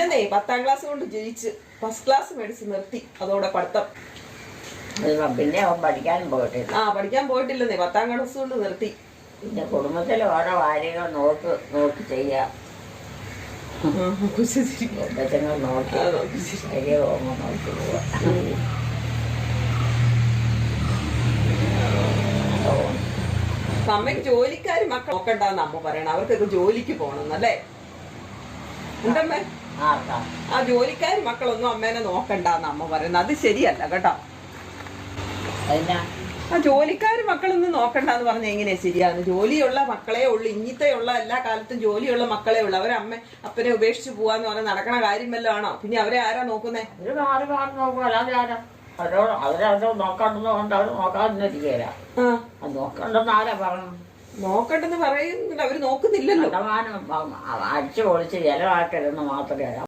അമ്മേനെ 10ാം ക്ലാസ് കൊണ്ട് ജയിച്ച് ഫസ്റ്റ് ക്ലാസ് മേടിച്ച് നിർത്തി. അതോടെ പഠിത്തം. പിന്നെ അവൻ പഠിക്കാനും പോയിട്ടില്ല. പഠിക്കാൻ പോയിട്ടില്ലെന്നേ, 10ാം ക്ലാസ് കൊണ്ട് നിർത്തി. പിന്നെ കുടുംബത്തിലെ ഓരോ കാര്യങ്ങൾ നോക്കി ചെയ്യാം. കൊച്ചങ്ങൾ നോക്കി ശരിയോ നോക്കി പോവാ. അമ്മയ്ക്ക് ജോലിക്കാർ മക്കൾ നോക്കണ്ടെന്ന് അമ്മ പറയണം. അവർക്കൊക്കെ ജോലിക്ക് പോകണമെന്നല്ലേ എന്തമ്മേ? ആ ജോലിക്കാർ മക്കളൊന്നും അമ്മേനെ നോക്കണ്ടെന്ന് അമ്മ പറയുന്നത്. അത് ശരിയല്ല കേട്ടോ. ആ ജോലിക്കാർ മക്കളൊന്നും നോക്കണ്ടെന്ന് പറഞ്ഞ എങ്ങനെയാ ശരിയാണ്? ജോലിയുള്ള മക്കളെ ഉള്ളു, ഇങ്ങനത്തെയുള്ള എല്ലാ കാലത്തും ജോലിയുള്ള മക്കളെ ഉള്ളു. അവരമ്മ അപ്പനെ ഉപേക്ഷിച്ച് പോവാന്ന് പറഞ്ഞാൽ നടക്കണ കാര്യം വല്ലതും ആണോ? പിന്നെ അവരെ ആരാ നോക്കുന്നേ? അവരവരോ നോക്കണ്ടെന്നുകൊണ്ട് അവർ നോക്കാതിരിക്കുകയില്ല. നോക്കണ്ടെന്ന് ആരാ പറഞ്ഞു? നോക്കണ്ടെന്ന് പറയുന്നില്ല, അവര് നോക്കുന്നില്ലല്ലോ. അടിച്ചു പൊളിച്ച് ജലമാക്കരുതെന്ന് മാത്രമേ